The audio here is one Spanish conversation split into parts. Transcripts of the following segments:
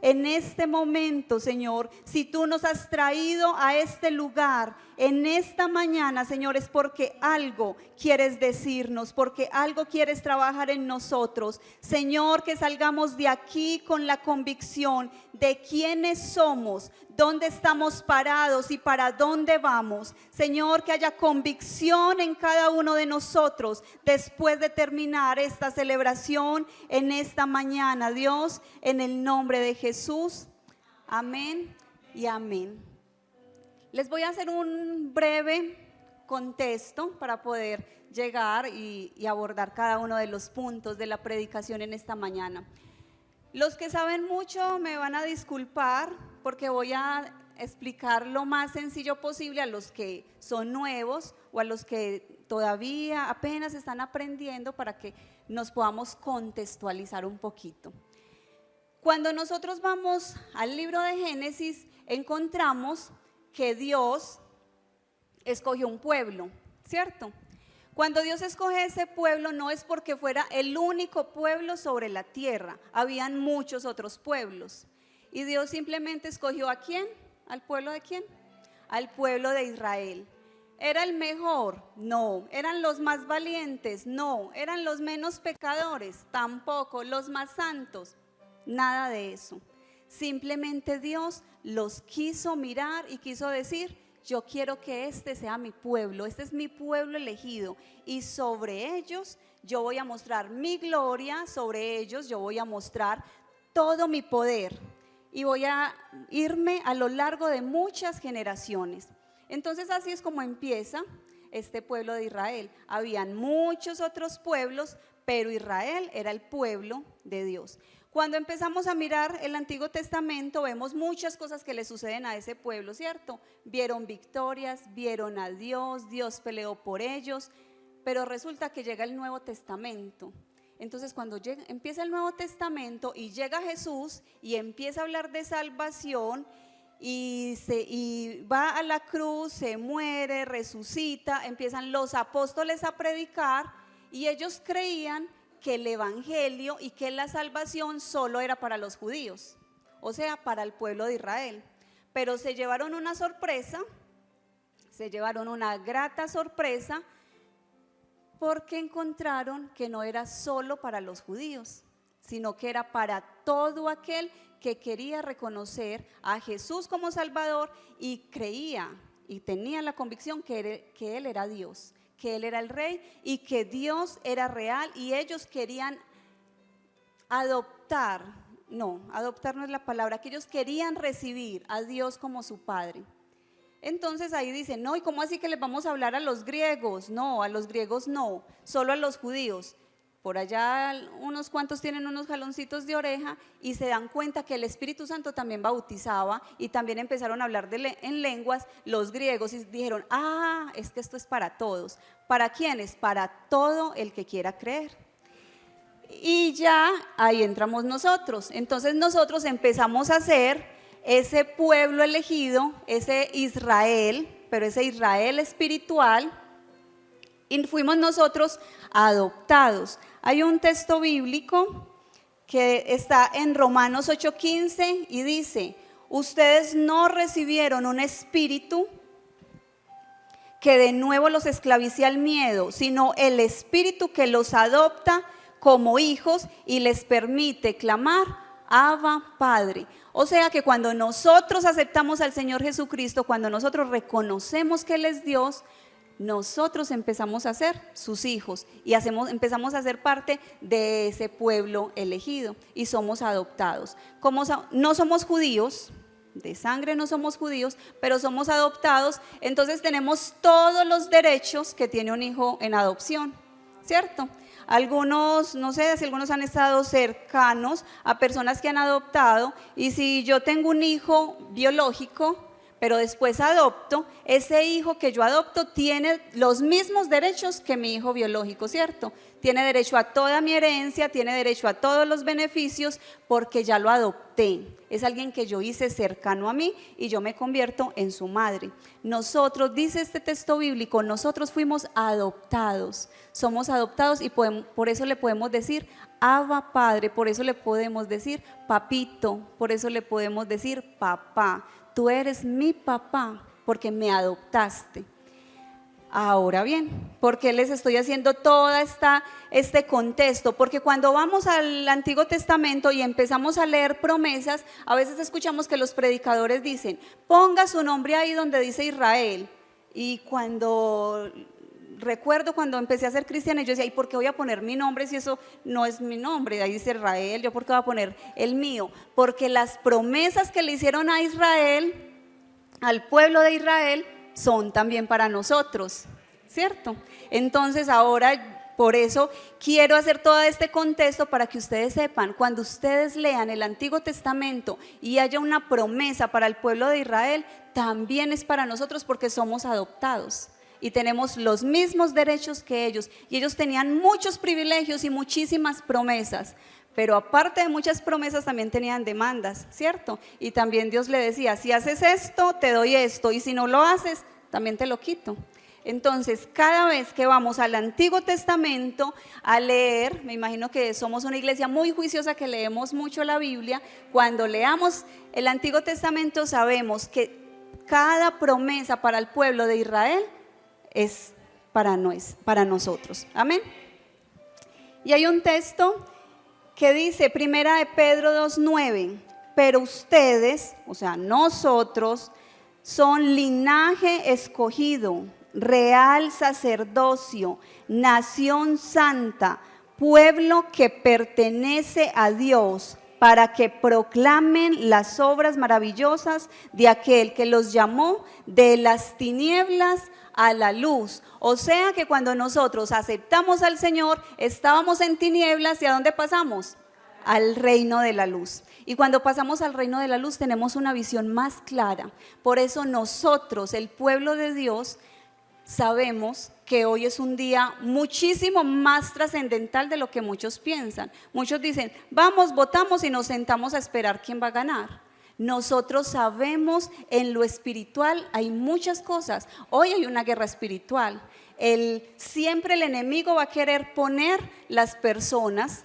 en este momento, Señor, si tú nos has traído a este lugar en esta mañana, Señor, es porque algo quieres decirnos, porque algo quieres trabajar en nosotros. Señor, que salgamos de aquí con la convicción de quiénes somos, dónde estamos parados y para dónde vamos. Señor, que haya convicción en cada uno de nosotros después de terminar esta celebración en esta mañana. Dios, en el nombre de Jesús, amén y amén. Les voy a hacer un breve contexto para poder llegar y abordar cada uno de los puntos de la predicación en esta mañana. Los que saben mucho me van a disculpar porque voy a explicar lo más sencillo posible a los que son nuevos o a los que todavía apenas están aprendiendo, para que nos podamos contextualizar un poquito. Cuando nosotros vamos al libro de Génesis, encontramos que Dios escogió un pueblo, ¿cierto? Cuando Dios escoge ese pueblo, no es porque fuera el único pueblo sobre la tierra, habían muchos otros pueblos. Y Dios simplemente escogió ¿a quién? ¿Al pueblo de quién? Al pueblo de Israel. ¿Era el mejor? No. ¿Eran los más valientes? No. ¿Eran los menos pecadores? Tampoco. ¿Los más santos? Nada de eso. Simplemente Dios los quiso mirar y quiso decir: yo quiero que este sea mi pueblo, este es mi pueblo elegido, y sobre ellos yo voy a mostrar mi gloria, sobre ellos yo voy a mostrar todo mi poder, y voy a irme a lo largo de muchas generaciones. Entonces así es como empieza este pueblo de Israel. Habían muchos otros pueblos, pero Israel era el pueblo de Dios. Cuando empezamos a mirar el Antiguo Testamento, vemos muchas cosas que le suceden a ese pueblo, ¿cierto? Vieron victorias, vieron a Dios, Dios peleó por ellos, pero resulta que llega el Nuevo Testamento. Entonces cuando empieza el Nuevo Testamento y llega Jesús y empieza a hablar de salvación y va a la cruz, se muere, resucita, empiezan los apóstoles a predicar y ellos creían que el evangelio y que la salvación solo era para los judíos, o sea, para el pueblo de Israel. Pero se llevaron una sorpresa, se llevaron una grata sorpresa, porque encontraron que no era solo para los judíos, sino que era para todo aquel que quería reconocer a Jesús como Salvador y creía y tenía la convicción que Él era Dios, que Él era el Rey y que Dios era real, y ellos querían adoptar no es la palabra, que ellos querían recibir a Dios como su Padre. Entonces ahí dicen: no, ¿y cómo así que les vamos a hablar a los griegos? No, a los griegos no, solo a los judíos. Por allá unos cuantos tienen unos jaloncitos de oreja y se dan cuenta que el Espíritu Santo también bautizaba, y también empezaron a hablar en lenguas los griegos, y dijeron: ah, es que esto es para todos. ¿Para quiénes? Para todo el que quiera creer. Y ya ahí entramos nosotros. Entonces nosotros empezamos a ser ese pueblo elegido, ese Israel, pero ese Israel espiritual, y fuimos nosotros adoptados. Hay un texto bíblico que está en Romanos 8:15 y dice: ustedes no recibieron un espíritu que de nuevo los esclavice al miedo, sino el espíritu que los adopta como hijos y les permite clamar: Abba, Padre. O sea que cuando nosotros aceptamos al Señor Jesucristo, cuando nosotros reconocemos que Él es Dios, nosotros empezamos a ser sus hijos y empezamos a ser parte de ese pueblo elegido y somos adoptados. Como no somos judíos, de sangre no somos judíos, pero somos adoptados, entonces tenemos todos los derechos que tiene un hijo en adopción, ¿cierto? Algunos, no sé si algunos han estado cercanos a personas que han adoptado, y si yo tengo un hijo biológico, pero después adopto, ese hijo que yo adopto tiene los mismos derechos que mi hijo biológico, ¿cierto? tiene derecho a toda mi herencia, tiene derecho a todos los beneficios porque ya lo adopté. Es alguien que yo hice cercano a mí y yo me convierto en su madre. Nosotros, dice este texto bíblico, nosotros fuimos adoptados, somos adoptados y por eso le podemos decir Abba Padre, por eso le podemos decir papito, por eso le podemos decir papá. Tú eres mi papá porque me adoptaste. Ahora bien, ¿por qué les estoy haciendo todo este contexto? Porque cuando vamos al Antiguo Testamento y empezamos a leer promesas, a veces escuchamos que los predicadores dicen, ponga su nombre ahí donde dice Israel. Y recuerdo cuando empecé a ser cristiana, yo decía, ¿y por qué voy a poner mi nombre si eso no es mi nombre? Ahí dice Israel, ¿yo por qué voy a poner el mío? Porque las promesas que le hicieron a Israel, al pueblo de Israel, son también para nosotros, ¿cierto? Entonces ahora, por eso quiero hacer todo este contexto para que ustedes sepan, cuando ustedes lean el Antiguo Testamento y haya una promesa para el pueblo de Israel, también es para nosotros porque somos adoptados y tenemos los mismos derechos que ellos, y ellos tenían muchos privilegios y muchísimas promesas. Pero aparte de muchas promesas también tenían demandas, ¿cierto? Y también Dios le decía, si haces esto, te doy esto, y si no lo haces, también te lo quito. Entonces, cada vez que vamos al Antiguo Testamento a leer, me imagino que somos una iglesia muy juiciosa que leemos mucho la Biblia, cuando leamos el Antiguo Testamento sabemos que cada promesa para el pueblo de Israel es para nosotros. Amén. Y hay un texto que dice, primera de Pedro 2:9, pero ustedes, o sea, nosotros, son linaje escogido, real sacerdocio, nación santa, pueblo que pertenece a Dios, para que proclamen las obras maravillosas de aquel que los llamó de las tinieblas a la luz. O sea que cuando nosotros aceptamos al Señor, estábamos en tinieblas, ¿y a dónde pasamos? Al reino de la luz. Y cuando pasamos al reino de la luz tenemos una visión más clara. Por eso nosotros, el pueblo de Dios, sabemos que hoy es un día muchísimo más trascendental de lo que muchos piensan. Muchos dicen, vamos, votamos y nos sentamos a esperar quién va a ganar. Nosotros sabemos en lo espiritual hay muchas cosas. Hoy hay una guerra espiritual. Siempre el enemigo va a querer poner las personas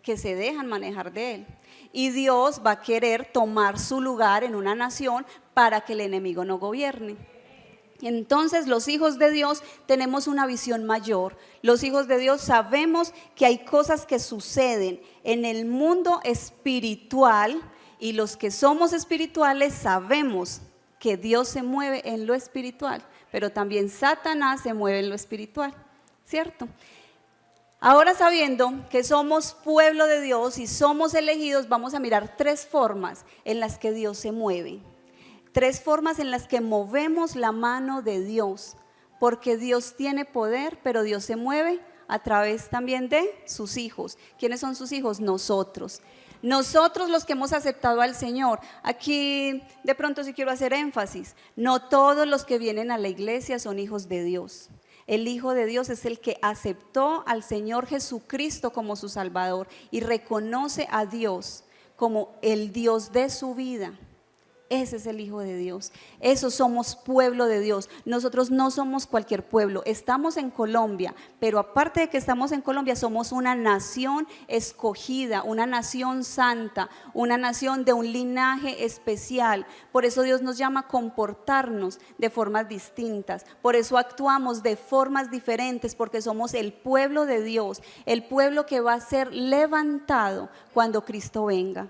que se dejan manejar de él. Y Dios va a querer tomar su lugar en una nación para que el enemigo no gobierne. Entonces los hijos de Dios tenemos una visión mayor. Los hijos de Dios sabemos que hay cosas que suceden en el mundo espiritual, y los que somos espirituales sabemos que Dios se mueve en lo espiritual, pero también Satanás se mueve en lo espiritual, ¿cierto? Ahora, sabiendo que somos pueblo de Dios y somos elegidos, vamos a mirar tres formas en las que Dios se mueve. Tres formas en las que movemos la mano de Dios, porque Dios tiene poder, pero Dios se mueve a través también de sus hijos. ¿Quiénes son sus hijos? Nosotros. Nosotros los que hemos aceptado al Señor. Aquí de pronto sí quiero hacer énfasis. No todos los que vienen a la iglesia son hijos de Dios. El Hijo de Dios es el que aceptó al Señor Jesucristo como su Salvador y reconoce a Dios como el Dios de su vida. Ese es el Hijo de Dios. Esos somos pueblo de Dios. Nosotros no somos cualquier pueblo. Estamos en Colombia, pero aparte de que estamos en Colombia, somos una nación escogida, una nación santa, una nación de un linaje especial. Por eso Dios nos llama a comportarnos de formas distintas. Por eso actuamos de formas diferentes, porque somos el pueblo de Dios, el pueblo que va a ser levantado cuando Cristo venga.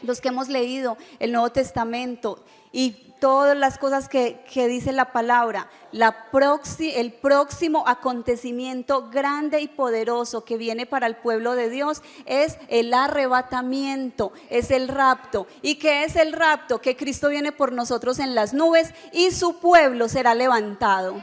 Los que hemos leído el Nuevo Testamento y todas las cosas que dice la palabra, el próximo acontecimiento grande y poderoso que viene para el pueblo de Dios es el arrebatamiento, es el rapto. ¿Y qué es el rapto? Que Cristo viene por nosotros en las nubes y su pueblo será levantado.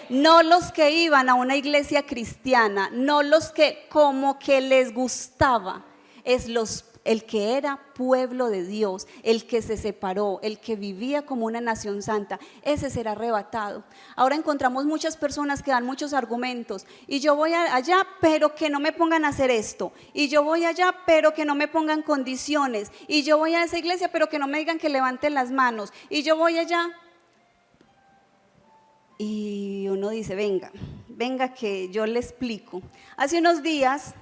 No los que iban a una iglesia cristiana, no los que como que les gustaba, es los el que era pueblo de Dios, el que se separó, el que vivía como una nación santa, ese será arrebatado. Ahora encontramos muchas personas que dan muchos argumentos, y yo voy allá, pero que no me pongan a hacer esto, y yo voy allá, pero que no me pongan condiciones, y yo voy a esa iglesia, pero que no me digan que levanten las manos, y yo voy allá. Y uno dice, venga que yo le explico. Hace unos días,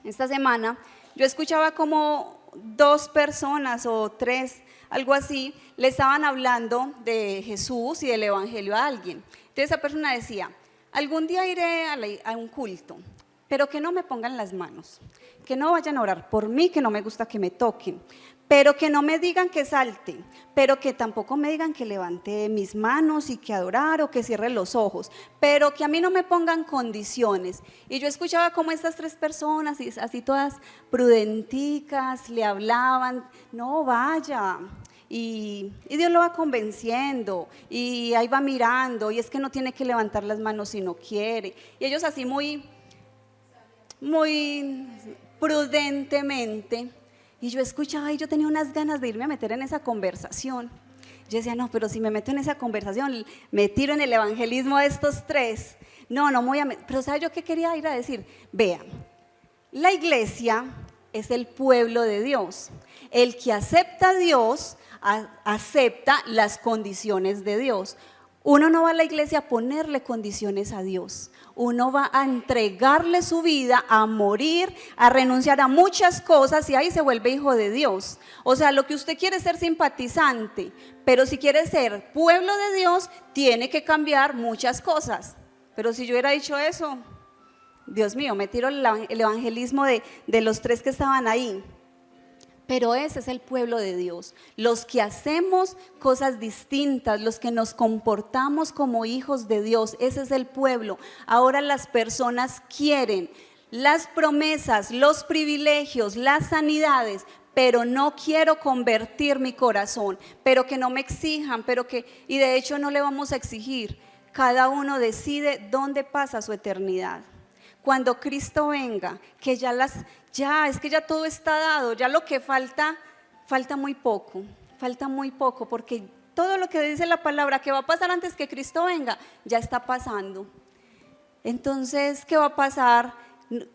esta semana, yo escuchaba como 2 personas o 3, algo así, le estaban hablando de Jesús y del evangelio a alguien. Entonces esa persona decía, algún día iré a un culto, pero que no me pongan las manos, que no vayan a orar por mí, que no me gusta que me toquen, pero que no me digan que salte, pero que tampoco me digan que levante mis manos y que adorar o que cierre los ojos, pero que a mí no me pongan condiciones. Y yo escuchaba como estas 3 personas, así todas prudenticas, le hablaban, no vaya. Y Dios lo va convenciendo, y ahí va mirando, y es que no tiene que levantar las manos si no quiere. Y ellos así muy prudentemente. Y yo escuchaba y yo tenía unas ganas de irme a meter en esa conversación. Yo decía, no, pero si me meto en esa conversación, me tiro en el evangelismo de estos 3. No me voy a meter. Pero ¿sabe yo qué quería ir a decir? Vean, la iglesia es el pueblo de Dios. El que acepta a Dios, acepta las condiciones de Dios. Uno no va a la iglesia a ponerle condiciones a Dios. Uno va a entregarle su vida, a morir, a renunciar a muchas cosas, y ahí se vuelve hijo de Dios. O sea, lo que usted quiere es ser simpatizante, pero si quiere ser pueblo de Dios, tiene que cambiar muchas cosas. Pero si yo hubiera dicho eso, Dios mío, me tiro el evangelismo de los 3 que estaban ahí. Pero ese es el pueblo de Dios, los que hacemos cosas distintas, los que nos comportamos como hijos de Dios, ese es el pueblo. Ahora las personas quieren las promesas, los privilegios, las sanidades, pero no quiero convertir mi corazón, pero que no me exijan, y de hecho no le vamos a exigir. Cada uno decide dónde pasa su eternidad. Cuando Cristo venga, que es que ya todo está dado, ya lo que falta muy poco, porque todo lo que dice la palabra que va a pasar antes que Cristo venga, ya está pasando. Entonces, ¿qué va a pasar?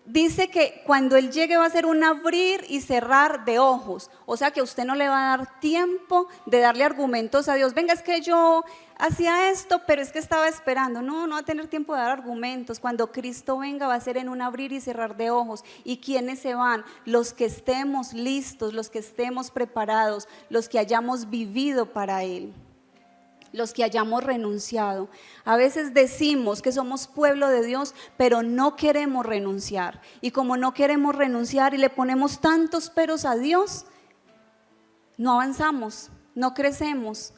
Dice que cuando Él llegue va a ser un abrir y cerrar de ojos, o sea que usted no le va a dar tiempo de darle argumentos a Dios. Venga, es que yo hacía esto, pero es que estaba esperando. No va a tener tiempo de dar argumentos. Cuando Cristo venga va a ser en un abrir y cerrar de ojos. ¿Y quiénes se van? Los que estemos listos, los que estemos preparados, los que hayamos vivido para Él, los que hayamos renunciado. A veces decimos que somos pueblo de Dios, pero no queremos renunciar. Y como no queremos renunciar y le ponemos tantos peros a Dios, no avanzamos, no crecemos.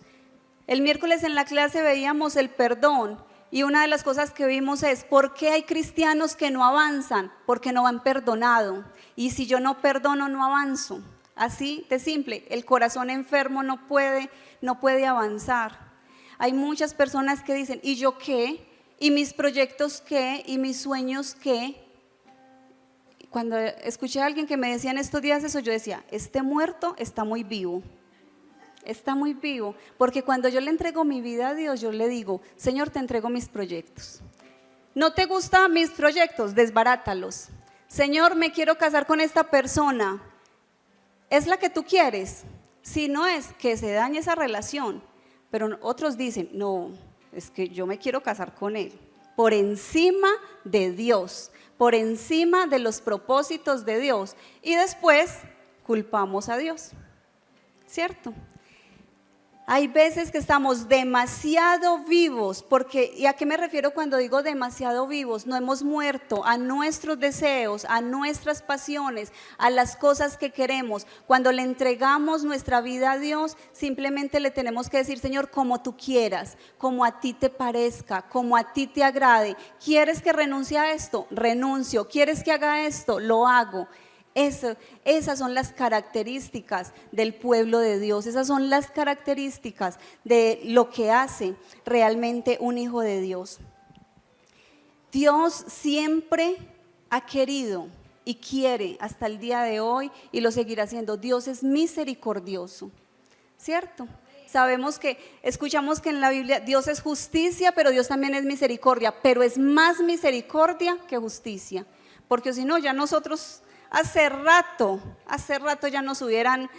El miércoles en la clase veíamos el perdón, y una de las cosas que vimos es ¿por qué hay cristianos que no avanzan? Porque no han perdonado. Y si yo no perdono, no avanzo. Así de simple, el corazón enfermo no puede avanzar. Hay muchas personas que dicen, ¿y yo qué? ¿Y mis proyectos qué? ¿Y mis sueños qué? Cuando escuché a alguien que me decía en estos días eso, yo decía, este muerto está muy vivo. Está muy vivo, porque cuando yo le entrego mi vida a Dios, yo le digo, Señor, te entrego mis proyectos. ¿No te gustan mis proyectos? Desbarátalos. Señor, me quiero casar con esta persona. ¿Es la que tú quieres? Si no es, que se dañe esa relación. Pero otros dicen, no, es que yo me quiero casar con él, por encima de Dios, por encima de los propósitos de Dios, y después culpamos a Dios, ¿cierto? Hay veces que estamos demasiado vivos, ¿y a qué me refiero cuando digo demasiado vivos? No hemos muerto a nuestros deseos, a nuestras pasiones, a las cosas que queremos. Cuando le entregamos nuestra vida a Dios, simplemente le tenemos que decir, Señor, como tú quieras, como a ti te parezca, como a ti te agrade. ¿Quieres que renuncie a esto? Renuncio. ¿Quieres que haga esto? Lo hago. Esas son las características del pueblo de Dios, esas son las características de lo que hace realmente un hijo de Dios. Dios siempre ha querido y quiere hasta el día de hoy y lo seguirá haciendo. Dios es misericordioso, ¿cierto? Escuchamos que en la Biblia Dios es justicia, pero Dios también es misericordia, pero es más misericordia que justicia, porque si no ya nosotros hace rato ya nos hubieran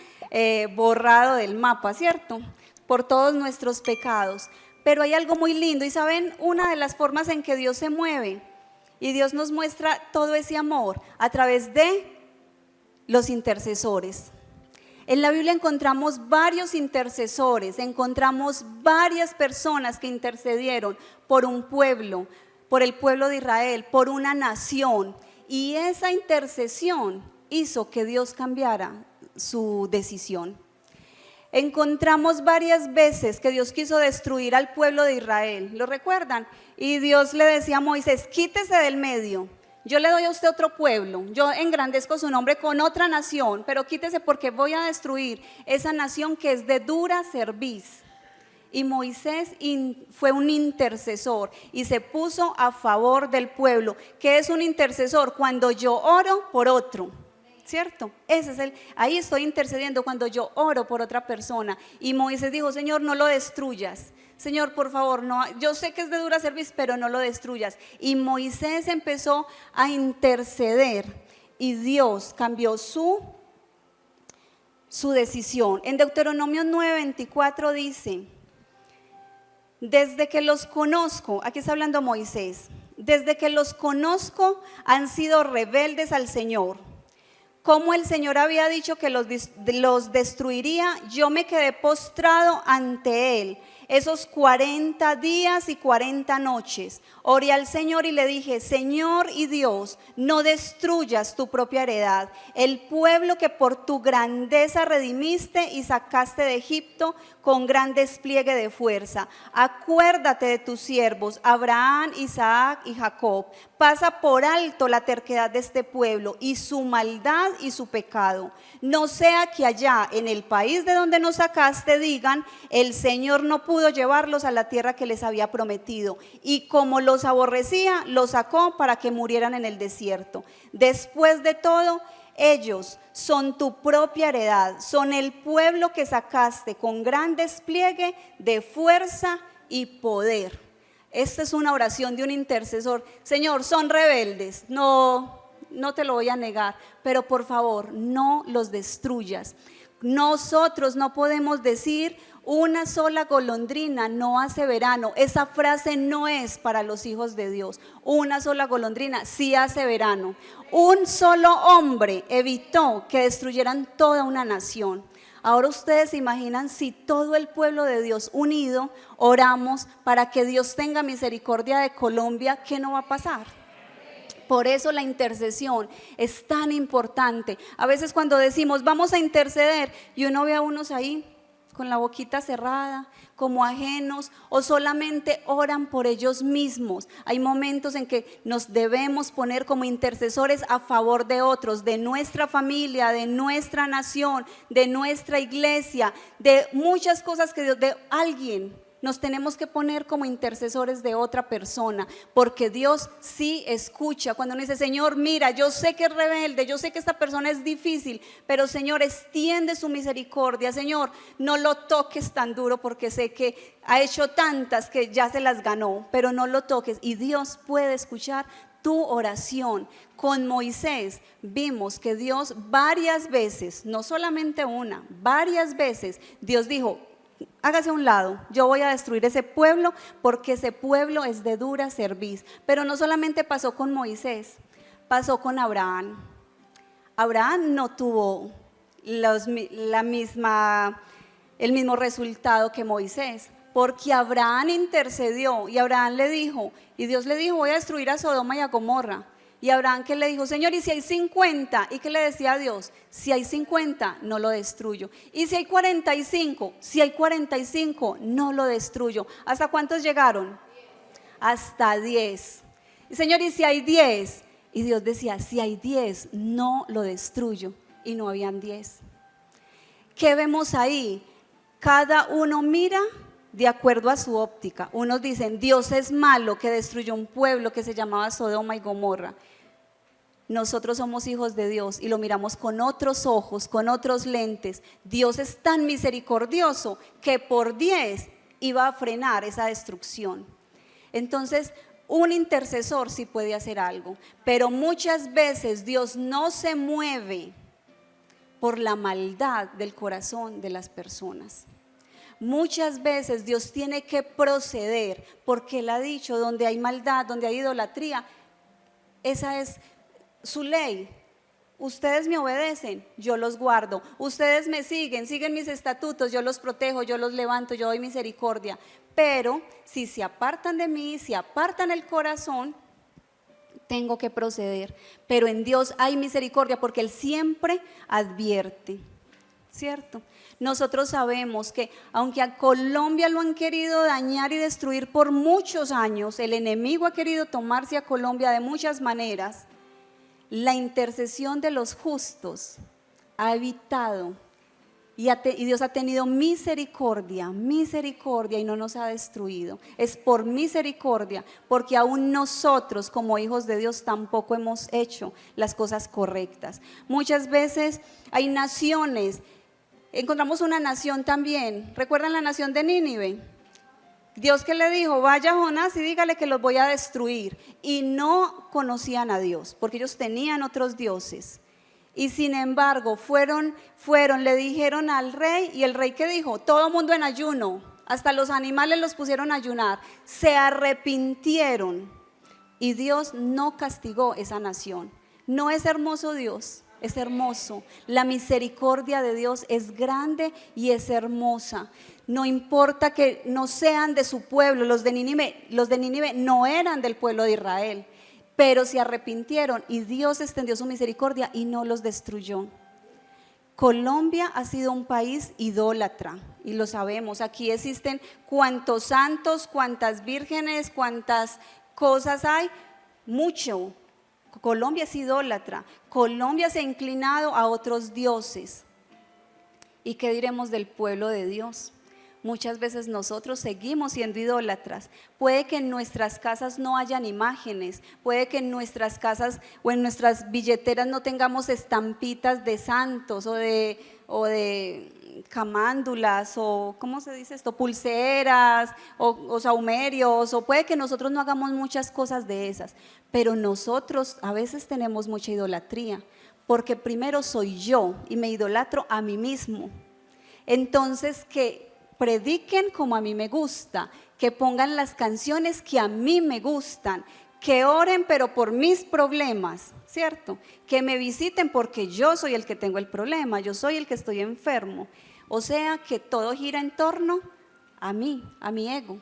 borrado del mapa, ¿cierto? Por todos nuestros pecados. Pero hay algo muy lindo y saben, una de las formas en que Dios se mueve y Dios nos muestra todo ese amor a través de los intercesores. En la Biblia encontramos varios intercesores, encontramos varias personas que intercedieron por un pueblo, por el pueblo de Israel, por una nación, y esa intercesión hizo que Dios cambiara su decisión. Encontramos varias veces que Dios quiso destruir al pueblo de Israel, ¿lo recuerdan? Y Dios le decía a Moisés, quítese del medio. Yo le doy a usted otro pueblo, yo engrandezco su nombre con otra nación, pero quítese porque voy a destruir esa nación que es de dura cerviz. Y Moisés fue un intercesor y se puso a favor del pueblo. ¿Qué es un intercesor? Cuando yo oro por otro, ¿cierto? Ahí estoy intercediendo cuando yo oro por otra persona. Y Moisés dijo, Señor, no lo destruyas. Señor, por favor, no, yo sé que es de dura cerviz, pero no lo destruyas. Y Moisés empezó a interceder y Dios cambió su decisión. En Deuteronomio 9:24 dice, desde que los conozco, aquí está hablando Moisés, desde que los conozco han sido rebeldes al Señor. Como el Señor había dicho que los destruiría, yo me quedé postrado ante Él esos 40 días y 40 noches. Oré al Señor y le dije, Señor y Dios, no destruyas tu propia heredad, el pueblo que por tu grandeza redimiste y sacaste de Egipto con gran despliegue de fuerza. Acuérdate de tus siervos, Abraham, Isaac y Jacob. Pasa por alto la terquedad de este pueblo y su maldad y su pecado. No sea que allá en el país de donde nos sacaste digan, el Señor no pudo llevarlos a la tierra que les había prometido. Y como los aborrecía, los sacó para que murieran en el desierto. Después de todo, ellos son tu propia heredad, son el pueblo que sacaste con gran despliegue de fuerza y poder. Esta es una oración de un intercesor. Señor, son rebeldes, no te lo voy a negar, pero por favor, no los destruyas. Nosotros no podemos decir una sola golondrina no hace verano. Esa frase no es para los hijos de Dios. Una sola golondrina sí hace verano. Un solo hombre evitó que destruyeran toda una nación. Ahora ustedes se imaginan si todo el pueblo de Dios unido oramos para que Dios tenga misericordia de Colombia, ¿qué no va a pasar? Por eso la intercesión es tan importante. A veces cuando decimos vamos a interceder y uno ve a unos ahí con la boquita cerrada, como ajenos, o solamente oran por ellos mismos. Hay momentos en que nos debemos poner como intercesores a favor de otros, de nuestra familia, de nuestra nación, de nuestra iglesia, de muchas cosas que Dios, de alguien. Nos tenemos que poner como intercesores de otra persona, porque Dios sí escucha. Cuando uno dice, Señor, mira, yo sé que es rebelde, yo sé que esta persona es difícil, pero Señor, extiende su misericordia. Señor, no lo toques tan duro porque sé que ha hecho tantas que ya se las ganó, pero no lo toques. Y Dios puede escuchar tu oración. Con Moisés vimos que Dios varias veces, no solamente una, varias veces, Dios dijo, hágase a un lado, yo voy a destruir ese pueblo porque ese pueblo es de dura cerviz. Pero no solamente pasó con Moisés, pasó con Abraham. Abraham no tuvo el mismo resultado que Moisés, porque Abraham intercedió y Abraham le dijo, y Dios le dijo, voy a destruir a Sodoma y a Gomorra. Y Abraham que le dijo, Señor, ¿y si hay 50? ¿Y qué le decía a Dios? Si hay 50, no lo destruyo. ¿Y si hay 45? Si hay 45, no lo destruyo. ¿Hasta cuántos llegaron? Hasta 10. Y Señor, ¿y si hay 10? Y Dios decía, si hay 10, no lo destruyo. Y no habían 10. ¿Qué vemos ahí? Cada uno mira de acuerdo a su óptica. Unos dicen, Dios es malo que destruyó un pueblo que se llamaba Sodoma y Gomorra. nosotros somos hijos de Dios y lo miramos con otros ojos, con otros lentes, Dios es tan misericordioso que por 10 iba a frenar esa destrucción. Entonces, un intercesor sí puede hacer algo, pero muchas veces Dios no se mueve por la maldad del corazón de las personas. Muchas veces Dios tiene que proceder porque Él ha dicho, donde hay maldad, donde hay idolatría, esa es su ley. Ustedes me obedecen, yo los guardo. Ustedes me siguen mis estatutos, yo los protejo, yo los levanto, yo doy misericordia. Pero si se apartan de mí, si apartan el corazón, tengo que proceder. Pero en Dios hay misericordia porque Él siempre advierte, ¿cierto? Nosotros sabemos que aunque a Colombia lo han querido dañar y destruir por muchos años, el enemigo ha querido tomarse a Colombia de muchas maneras, la intercesión de los justos ha evitado y Dios ha tenido misericordia y no nos ha destruido. Es por misericordia, porque aún nosotros como hijos de Dios tampoco hemos hecho las cosas correctas. Muchas veces hay naciones, encontramos una nación también, ¿recuerdan la nación de Nínive? Dios que le dijo, vaya Jonás y dígale que los voy a destruir. Y no conocían a Dios, porque ellos tenían otros dioses. Y sin embargo, fueron, le dijeron al rey, y el rey ¿qué dijo? Todo mundo en ayuno, hasta los animales los pusieron a ayunar. Se arrepintieron y Dios no castigó esa nación. ¿No es hermoso Dios? Es hermoso. La misericordia de Dios es grande y es hermosa. No importa que no sean de su pueblo, los de Nínive no eran del pueblo de Israel, pero se arrepintieron y Dios extendió su misericordia y no los destruyó. Colombia ha sido un país idólatra y lo sabemos. Aquí existen cuantos santos, cuantas vírgenes, cuantas cosas hay, mucho. Colombia es idólatra, Colombia se ha inclinado a otros dioses. ¿Y qué diremos del pueblo de Dios? Muchas veces nosotros seguimos siendo idólatras. Puede que en nuestras casas no hayan imágenes, puede que en nuestras casas o en nuestras billeteras no tengamos estampitas de santos o de camándulas o ¿cómo se dice esto? Pulseras o saumerios, o puede que nosotros no hagamos muchas cosas de esas, pero nosotros a veces tenemos mucha idolatría, porque primero soy yo y me idolatro a mí mismo. Entonces que prediquen como a mí me gusta, que pongan las canciones que a mí me gustan, que oren pero por mis problemas, ¿cierto? Que me visiten porque yo soy el que tengo el problema, yo soy el que estoy enfermo. O sea que todo gira en torno a mí, a mi ego.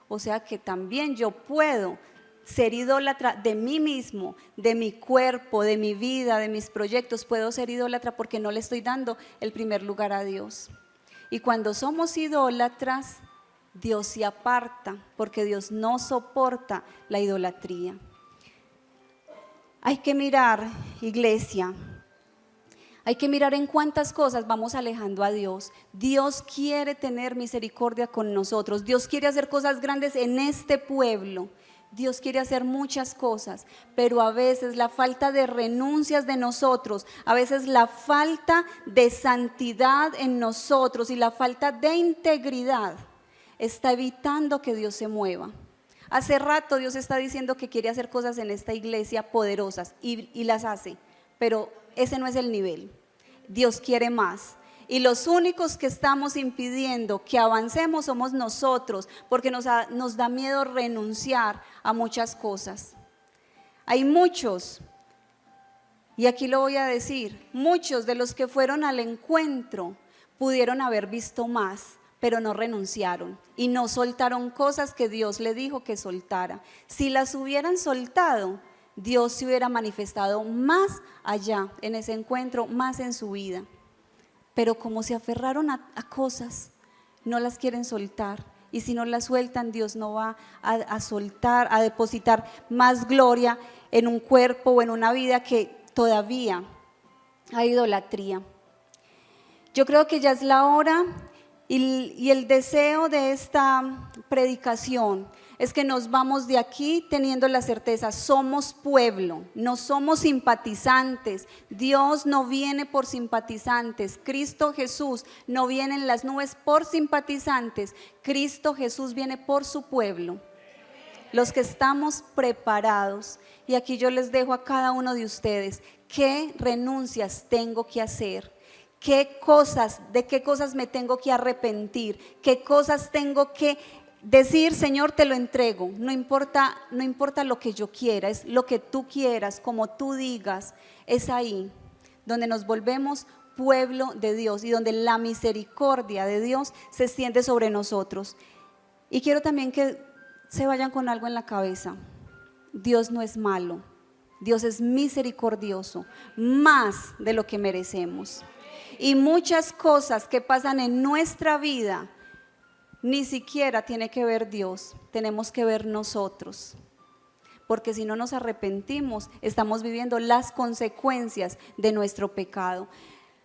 O sea que también yo puedo ser idólatra de mí mismo, de mi cuerpo, de mi vida, de mis proyectos. Puedo ser idólatra porque no le estoy dando el primer lugar a Dios. Y cuando somos idólatras, Dios se aparta, porque Dios no soporta la idolatría. Hay que mirar, iglesia, hay que mirar en cuántas cosas vamos alejando a Dios. Dios quiere tener misericordia con nosotros. Dios quiere hacer cosas grandes en este pueblo. Dios quiere hacer muchas cosas, pero a veces la falta de renuncias de nosotros, a veces la falta de santidad en nosotros y la falta de integridad está evitando que Dios se mueva. Hace rato Dios está diciendo que quiere hacer cosas en esta iglesia poderosas y las hace, pero ese no es el nivel. Dios quiere más. Y los únicos que estamos impidiendo que avancemos somos nosotros, porque nos da miedo renunciar a muchas cosas. Hay muchos, y aquí lo voy a decir, muchos de los que fueron al encuentro pudieron haber visto más, pero no renunciaron y no soltaron cosas que Dios le dijo que soltara. Si las hubieran soltado, Dios se hubiera manifestado más allá en ese encuentro, más en su vida. Pero como se aferraron a cosas, no las quieren soltar. Y si no las sueltan, Dios no va a soltar, a depositar más gloria en un cuerpo o en una vida que todavía hay idolatría. Yo creo que ya es la hora y el deseo de esta predicación es que nos vamos de aquí teniendo la certeza, somos pueblo, no somos simpatizantes. Dios no viene por simpatizantes, Cristo Jesús no viene en las nubes por simpatizantes, Cristo Jesús viene por su pueblo. Los que estamos preparados, y aquí yo les dejo a cada uno de ustedes, ¿qué renuncias tengo que hacer? ¿De qué cosas me tengo que arrepentir? ¿Qué cosas tengo que decir, Señor, te lo entrego? No importa lo que yo quiera, es lo que tú quieras, como tú digas. Es ahí donde nos volvemos pueblo de Dios y donde la misericordia de Dios se extiende sobre nosotros. Y quiero también que se vayan con algo en la cabeza. Dios no es malo, Dios es misericordioso, más de lo que merecemos. Y muchas cosas que pasan en nuestra vida, ni siquiera tiene que ver Dios, tenemos que ver nosotros. Porque si no nos arrepentimos, estamos viviendo las consecuencias de nuestro pecado.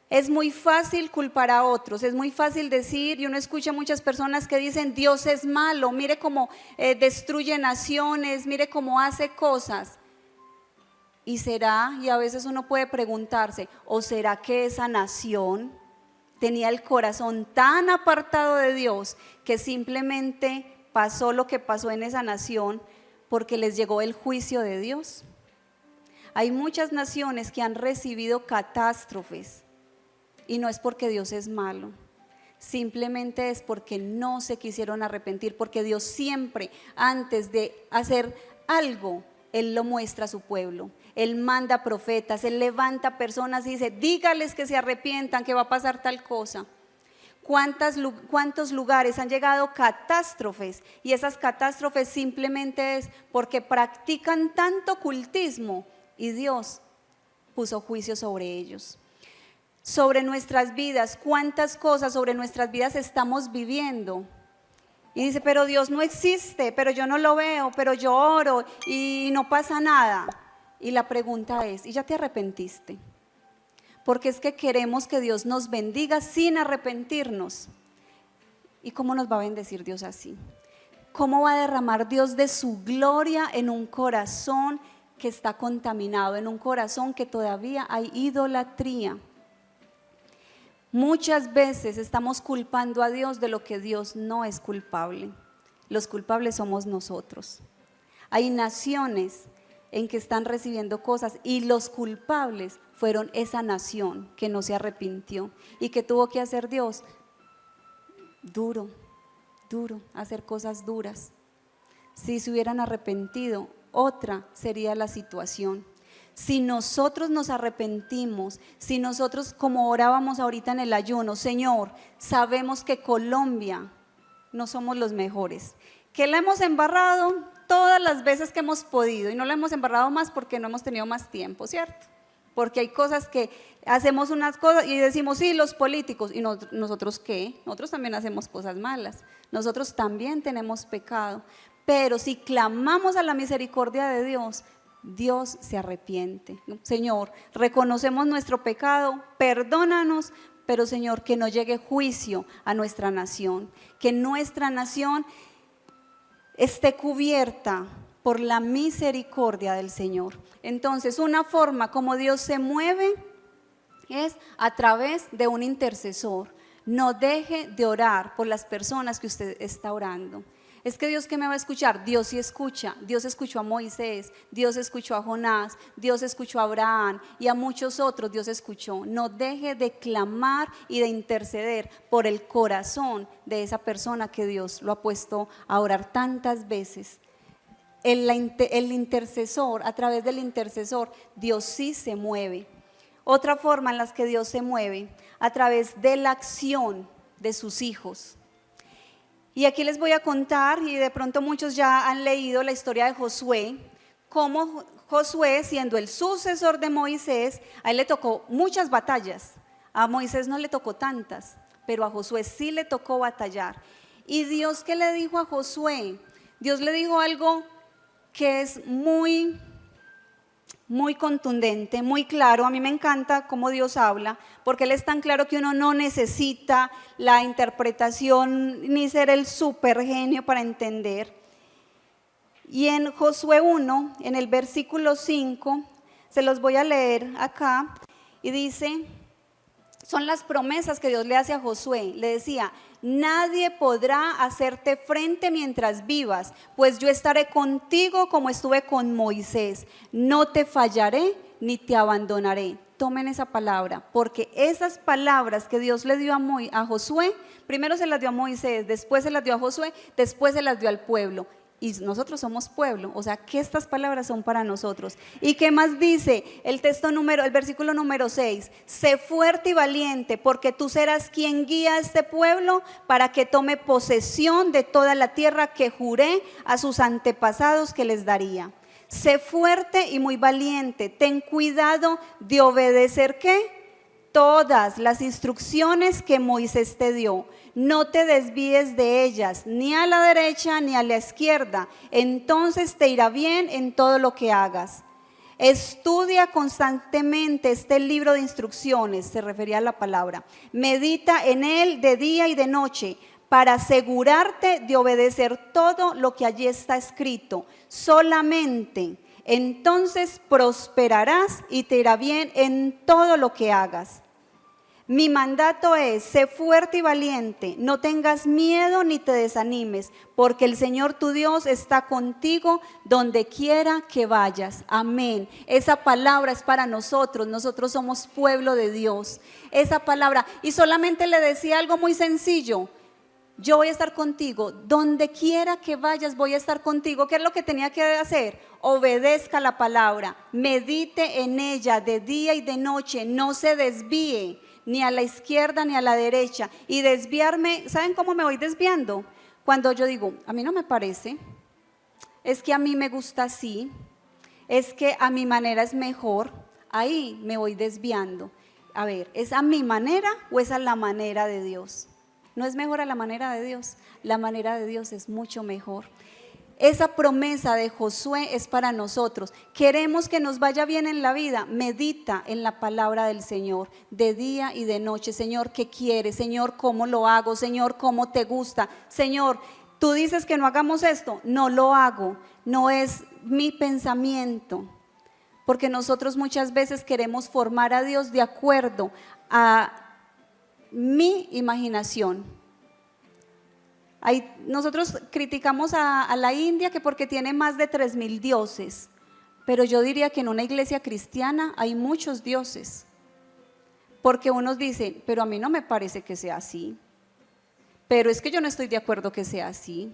Es muy fácil culpar a otros, es muy fácil decir, y uno escucha muchas personas que dicen, Dios es malo, mire cómo destruye naciones, mire cómo hace cosas. Y será, y a veces uno puede preguntarse, ¿o será que esa nación tenía el corazón tan apartado de Dios que simplemente pasó lo que pasó en esa nación porque les llegó el juicio de Dios? Hay muchas naciones que han recibido catástrofes y no es porque Dios es malo, simplemente es porque no se quisieron arrepentir, porque Dios siempre, antes de hacer algo, Él lo muestra a su pueblo. Él manda profetas, Él levanta personas y dice, dígales que se arrepientan, que va a pasar tal cosa. ¿Cuántos lugares han llegado catástrofes? Y esas catástrofes simplemente es porque practican tanto ocultismo y Dios puso juicio sobre ellos. Sobre nuestras vidas, ¿cuántas cosas sobre nuestras vidas estamos viviendo? Y dice, pero Dios no existe, pero yo no lo veo, pero yo oro y no pasa nada. Y la pregunta es, ¿y ya te arrepentiste? Porque es que queremos que Dios nos bendiga sin arrepentirnos. ¿Y cómo nos va a bendecir Dios así? ¿Cómo va a derramar Dios de su gloria en un corazón que está contaminado, en un corazón que todavía hay idolatría? Muchas veces estamos culpando a Dios de lo que Dios no es culpable. Los culpables somos nosotros. Hay naciones en que están recibiendo cosas y los culpables fueron esa nación que no se arrepintió. ¿Y qué tuvo que hacer Dios? Duro, hacer cosas duras. Si se hubieran arrepentido, otra sería la situación. Si nosotros nos arrepentimos, si nosotros, como orábamos ahorita en el ayuno, Señor, sabemos que Colombia no somos los mejores, que la hemos embarrado todas las veces que hemos podido y no la hemos embarrado más porque no hemos tenido más tiempo, ¿cierto? Porque hay cosas que hacemos unas cosas y decimos, sí, los políticos, y nosotros ¿qué? Nosotros también hacemos cosas malas, nosotros también tenemos pecado, pero si clamamos a la misericordia de Dios, Dios se arrepiente. Señor, reconocemos nuestro pecado, perdónanos, pero Señor, que no llegue juicio a nuestra nación, que nuestra nación esté cubierta por la misericordia del Señor. Entonces, una forma como Dios se mueve es a través de un intercesor. No deje de orar por las personas que usted está orando. Es que Dios, ¿qué me va a escuchar? Dios sí escucha. Dios escuchó a Moisés, Dios escuchó a Jonás, Dios escuchó a Abraham y a muchos otros Dios escuchó. No deje de clamar y de interceder por el corazón de esa persona que Dios lo ha puesto a orar tantas veces. El intercesor, a través del intercesor, Dios sí se mueve. Otra forma en la que Dios se mueve, a través de la acción de sus hijos. Y aquí les voy a contar, y de pronto muchos ya han leído la historia de Josué, cómo Josué, siendo el sucesor de Moisés, a él le tocó muchas batallas. A Moisés no le tocó tantas, pero a Josué sí le tocó batallar. Y Dios, ¿qué le dijo a Josué? Dios le dijo algo que es muy contundente, muy claro. A mí me encanta cómo Dios habla, porque Él es tan claro que uno no necesita la interpretación ni ser el super genio para entender. Y en Josué 1, en el versículo 5, se los voy a leer acá, y dice, son las promesas que Dios le hace a Josué. Le decía, nadie podrá hacerte frente mientras vivas, pues yo estaré contigo como estuve con Moisés. No te fallaré ni te abandonaré. Tomen esa palabra, porque esas palabras que Dios le dio a Josué, primero se las dio a Moisés, después se las dio a Josué, después se las dio al pueblo. Y nosotros somos pueblo, o sea que estas palabras son para nosotros. ¿Y qué más dice el versículo número 6? Sé fuerte y valiente, porque tú serás quien guía a este pueblo para que tome posesión de toda la tierra que juré a sus antepasados que les daría. Sé fuerte y muy valiente, ten cuidado de obedecer ¿qué? Todas las instrucciones que Moisés te dio. No te desvíes de ellas, ni a la derecha ni a la izquierda, entonces te irá bien en todo lo que hagas. Estudia constantemente este libro de instrucciones, se refería a la palabra. Medita en él de día y de noche, para asegurarte de obedecer todo lo que allí está escrito. Solamente entonces prosperarás y te irá bien en todo lo que hagas. Mi mandato es, sé fuerte y valiente, no tengas miedo ni te desanimes, porque el Señor tu Dios está contigo donde quiera que vayas. Amén. Esa palabra es para nosotros, nosotros somos pueblo de Dios. Esa palabra, y solamente le decía algo muy sencillo, yo voy a estar contigo, donde quiera que vayas voy a estar contigo. ¿Qué es lo que tenía que hacer? Obedezca la palabra, medite en ella de día y de noche, no se desvíe ni a la izquierda ni a la derecha. Y desviarme, ¿saben cómo me voy desviando? Cuando yo digo, a mí no me parece, es que a mí me gusta así, es que a mi manera es mejor, ahí me voy desviando. A ver, ¿es a mi manera o es a la manera de Dios? No es mejor a la manera de Dios, la manera de Dios es mucho mejor. Esa promesa de Josué es para nosotros. Queremos que nos vaya bien en la vida, medita en la palabra del Señor de día y de noche. Señor, ¿qué quieres? Señor, ¿cómo lo hago? Señor, ¿cómo te gusta? Señor, tú dices que no hagamos esto, no lo hago, no es mi pensamiento. Porque nosotros muchas veces queremos formar a Dios de acuerdo a mi imaginación. Nosotros criticamos a la India que porque tiene más de 3,000 dioses, pero yo diría que en una iglesia cristiana hay muchos dioses, porque unos dicen, pero a mí no me parece que sea así, pero es que yo no estoy de acuerdo que sea así,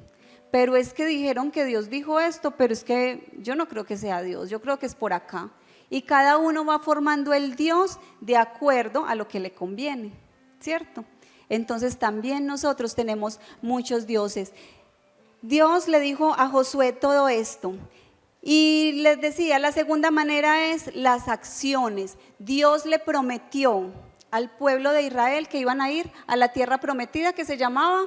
pero es que dijeron que Dios dijo esto, pero es que yo no creo que sea Dios, yo creo que es por acá, y cada uno va formando el Dios de acuerdo a lo que le conviene, ¿cierto? Entonces también nosotros tenemos muchos dioses. Dios le dijo a Josué todo esto y les decía, la segunda manera es las acciones. Dios le prometió al pueblo de Israel que iban a ir a la tierra prometida que se llamaba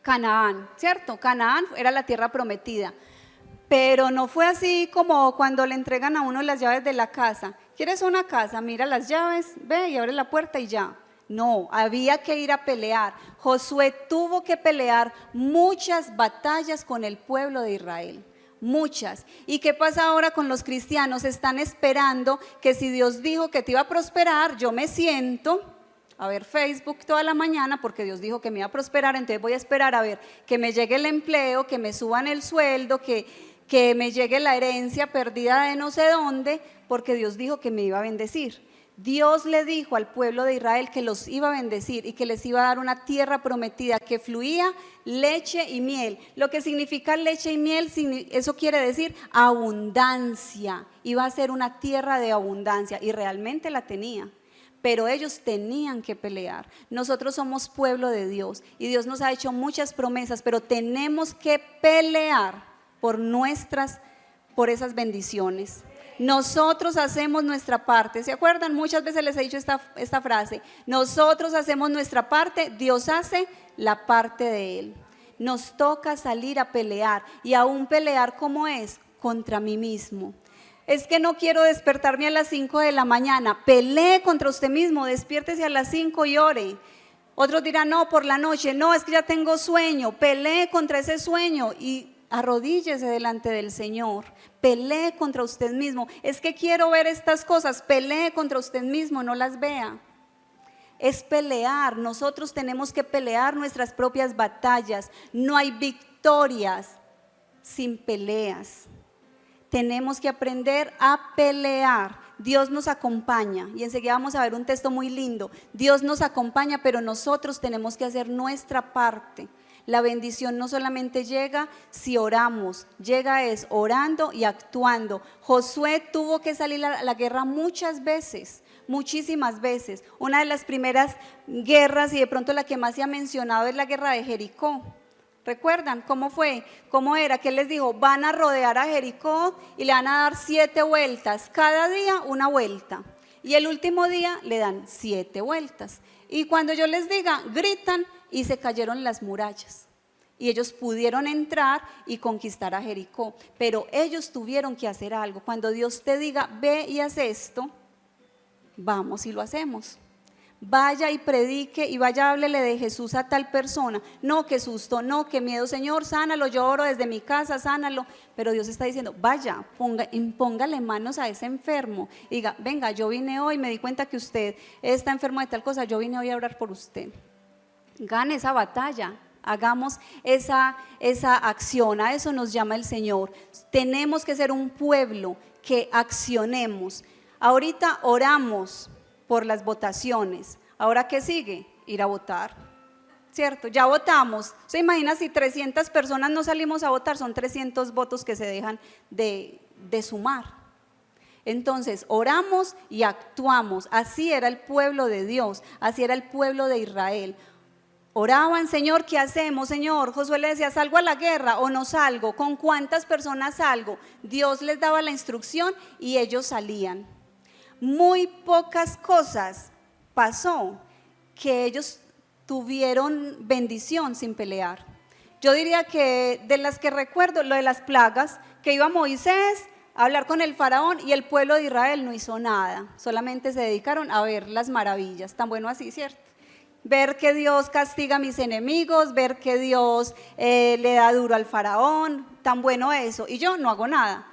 Canaán, ¿cierto? Canaán era la tierra prometida, pero no fue así como cuando le entregan a uno las llaves de la casa. ¿Quieres una casa? Mira las llaves, ve y abre la puerta y ya. No, había que ir a pelear. Josué tuvo que pelear muchas batallas con el pueblo de Israel, muchas. ¿Y qué pasa ahora con los cristianos? Están esperando que si Dios dijo que te iba a prosperar, yo me siento a ver Facebook toda la mañana porque Dios dijo que me iba a prosperar, entonces voy a esperar a ver que me llegue el empleo, que me suban el sueldo, que me llegue la herencia perdida de no sé dónde, porque Dios dijo que me iba a bendecir. Dios le dijo al pueblo de Israel que los iba a bendecir y que les iba a dar una tierra prometida que fluía leche y miel. Lo que significa leche y miel, eso quiere decir abundancia. Iba a ser una tierra de abundancia y realmente la tenía. Pero ellos tenían que pelear. Nosotros somos pueblo de Dios y Dios nos ha hecho muchas promesas, pero tenemos que pelear por esas bendiciones. Nosotros hacemos nuestra parte. ¿Se acuerdan? Muchas veces les he dicho esta frase. Nosotros hacemos nuestra parte, Dios hace la parte de Él. Nos toca salir a pelear y aún pelear ¿cómo es? Contra mí mismo. Es que no quiero despertarme a las 5 de la mañana. Pelee contra usted mismo, despiértese a las 5 y ore. Otros dirán, no, por la noche, no, es que ya tengo sueño. Pelee contra ese sueño y Arrodíllese delante del Señor, pelee contra usted mismo. Es que quiero ver estas cosas, pelee contra usted mismo, no las vea. Es pelear, nosotros tenemos que pelear nuestras propias batallas. No hay victorias sin peleas. Tenemos que aprender a pelear. Dios nos acompaña y enseguida vamos a ver un texto muy lindo. Dios nos acompaña, pero nosotros tenemos que hacer nuestra parte. La bendición no solamente llega si oramos, llega es orando y actuando. Josué tuvo que salir a la guerra muchas veces, muchísimas veces. Una de las primeras guerras y de pronto la que más se ha mencionado es la guerra de Jericó. ¿Recuerdan cómo fue? ¿Cómo era? ¿Qué les dijo? Van a rodear a Jericó y le van a dar 7 vueltas, cada día una vuelta. Y el último día le dan 7 vueltas. Y cuando yo les diga, gritan y se cayeron las murallas. Y ellos pudieron entrar y conquistar a Jericó. Pero ellos tuvieron que hacer algo. Cuando Dios te diga, ve y haz esto, vamos y lo hacemos. Vaya y predique y vaya, háblele de Jesús a tal persona. No, qué susto, no, qué miedo, Señor, sánalo, yo oro desde mi casa, sánalo. Pero Dios está diciendo, vaya, impóngale manos a ese enfermo. Y diga, venga, yo vine hoy, me di cuenta que usted está enfermo de tal cosa, yo vine hoy a orar por usted. Gane esa batalla, hagamos esa acción, a eso nos llama el Señor. Tenemos que ser un pueblo que accionemos. Ahorita oramos por las votaciones. ¿Ahora qué sigue? Ir a votar, ¿cierto? Ya votamos. ¿Se imagina si 300 personas no salimos a votar? Son 300 votos que se dejan de sumar. Entonces, oramos y actuamos. Así era el pueblo de Dios, así era el pueblo de Israel. Oraban, Señor, ¿qué hacemos, Señor? Josué le decía, ¿salgo a la guerra o no salgo? ¿Con cuántas personas salgo? Dios les daba la instrucción y ellos salían. Muy pocas cosas pasó que ellos tuvieron bendición sin pelear. Yo diría que de las que recuerdo, lo de las plagas, que iba Moisés a hablar con el faraón y el pueblo de Israel no hizo nada, solamente se dedicaron a ver las maravillas, tan bueno así, ¿cierto? Ver que Dios castiga a mis enemigos, ver que Dios le da duro al faraón, tan bueno eso, y yo no hago nada.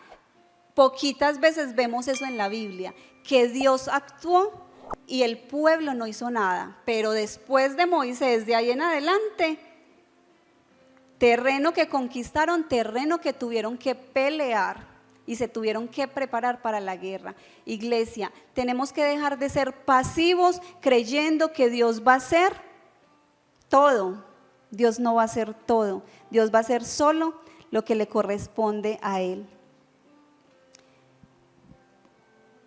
Poquitas veces vemos eso en la Biblia, que Dios actuó y el pueblo no hizo nada, pero después de Moisés, de ahí en adelante, terreno que conquistaron, terreno que tuvieron que pelear y se tuvieron que preparar para la guerra. Iglesia, tenemos que dejar de ser pasivos creyendo que Dios va a hacer todo. Dios no va a hacer todo, Dios va a hacer solo lo que le corresponde a Él.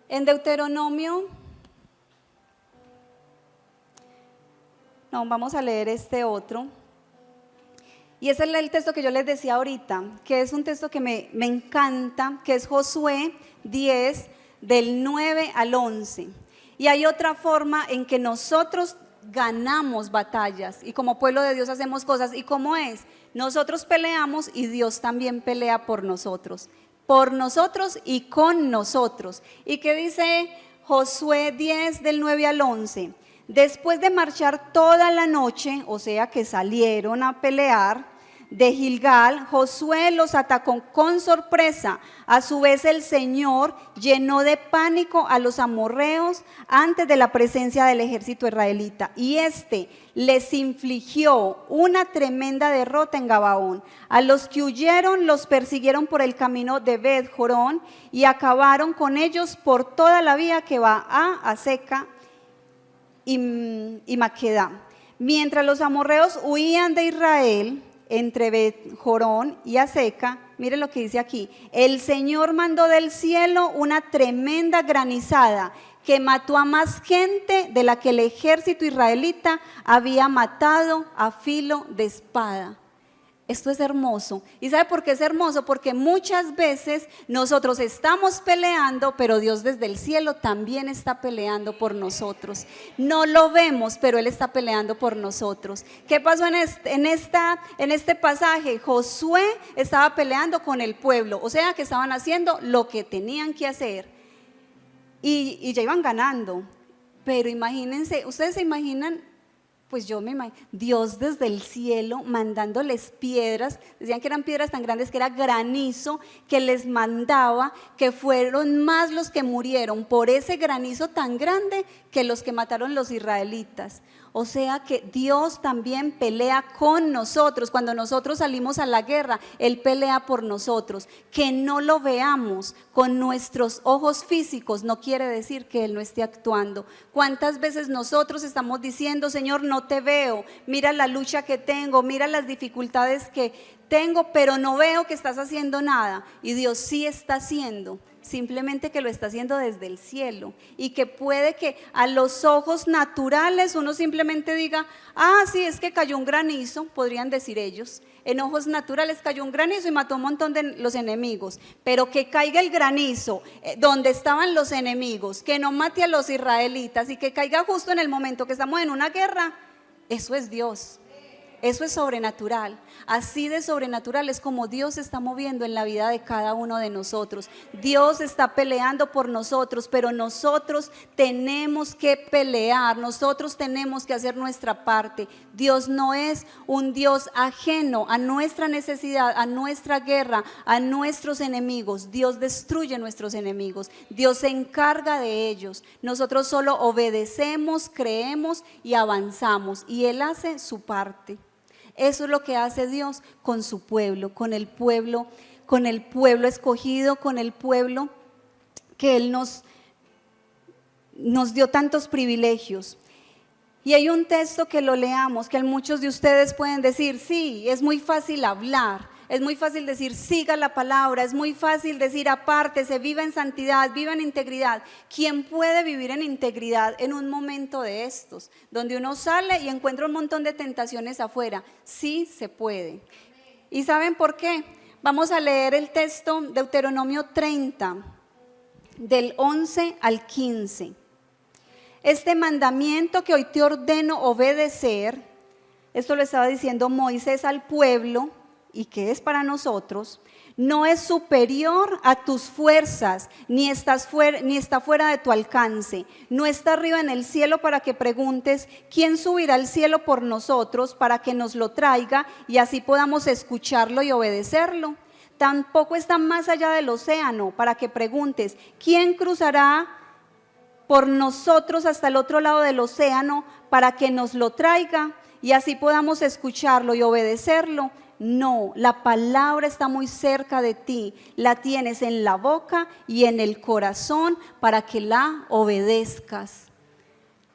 En Deuteronomio, no, vamos a leer este otro. Y ese es el texto que yo les decía ahorita, que es un texto que me encanta, que es Josué 10, del 9 al 11. Y hay otra forma en que nosotros ganamos batallas y como pueblo de Dios hacemos cosas. ¿Y cómo es? Nosotros peleamos y Dios también pelea por nosotros y con nosotros. ¿Y qué dice Josué 10 del 9 al 11? Después de marchar toda la noche, o sea que salieron a pelear de Gilgal, Josué los atacó con sorpresa. A su vez el Señor llenó de pánico a los amorreos antes de la presencia del ejército israelita, y les infligió una tremenda derrota en Gabaón. A los que huyeron los persiguieron por el camino de Bet-Jorón y acabaron con ellos por toda la vía que va a Aseca y Maquedá. Mientras los amorreos huían de Israel entre Bet-Jorón y Aseca, mire lo que dice aquí: el Señor mandó del cielo una tremenda granizada que mató a más gente de la que el ejército israelita había matado a filo de espada. Esto es hermoso. ¿Y sabe por qué es hermoso? Porque muchas veces nosotros estamos peleando, pero Dios desde el cielo también está peleando por nosotros. No lo vemos, pero Él está peleando por nosotros. ¿Qué pasó en este pasaje? Josué estaba peleando con el pueblo, o sea que estaban haciendo lo que tenían que hacer y ya iban ganando. Pero imagínense, ustedes se imaginan pues yo me imagino, Dios desde el cielo mandándoles piedras, decían que eran piedras tan grandes que era granizo que les mandaba, que fueron más los que murieron por ese granizo tan grande que los que mataron los israelitas. O sea que Dios también pelea con nosotros. Cuando nosotros salimos a la guerra, Él pelea por nosotros. Que no lo veamos con nuestros ojos físicos no quiere decir que Él no esté actuando. ¿Cuántas veces nosotros estamos diciendo, Señor, no te veo, mira la lucha que tengo, mira las dificultades que tengo, pero no veo que estás haciendo nada? Y Dios sí está haciendo, simplemente que lo está haciendo desde el cielo, y que puede que a los ojos naturales uno simplemente diga, sí, es que cayó un granizo, podrían decir ellos. En ojos naturales cayó un granizo y mató un montón de los enemigos, pero que caiga el granizo donde estaban los enemigos, que no mate a los israelitas y que caiga justo en el momento que estamos en una guerra, eso es Dios. Eso es sobrenatural. Así de sobrenatural es como Dios se está moviendo en la vida de cada uno de nosotros. Dios está peleando por nosotros, pero nosotros tenemos que pelear, nosotros tenemos que hacer nuestra parte. Dios no es un Dios ajeno a nuestra necesidad, a nuestra guerra, a nuestros enemigos. Dios destruye nuestros enemigos, Dios se encarga de ellos. Nosotros solo obedecemos, creemos y avanzamos, y Él hace su parte. Eso es lo que hace Dios con su pueblo, con el pueblo escogido, con el pueblo que Él nos dio tantos privilegios. Y hay un texto que lo leamos, que muchos de ustedes pueden decir, sí, es muy fácil hablar, es muy fácil decir siga la palabra, es muy fácil decir apártese, viva en santidad, viva en integridad. ¿Quién puede vivir en integridad en un momento de estos, donde uno sale y encuentra un montón de tentaciones afuera? Sí se puede. ¿Y saben por qué? Vamos a leer el texto Deuteronomio 30, del 11 al 15. Este mandamiento que hoy te ordeno obedecer, esto lo estaba diciendo Moisés al pueblo, y que es para nosotros, no es superior a tus fuerzas, ni está fuera de tu alcance. No está arriba en el cielo para que preguntes, ¿quién subirá al cielo por nosotros para que nos lo traiga y así podamos escucharlo y obedecerlo? Tampoco está más allá del océano para que preguntes, ¿quién cruzará por nosotros hasta el otro lado del océano para que nos lo traiga y así podamos escucharlo y obedecerlo? No, la palabra está muy cerca de ti, la tienes en la boca y en el corazón para que la obedezcas.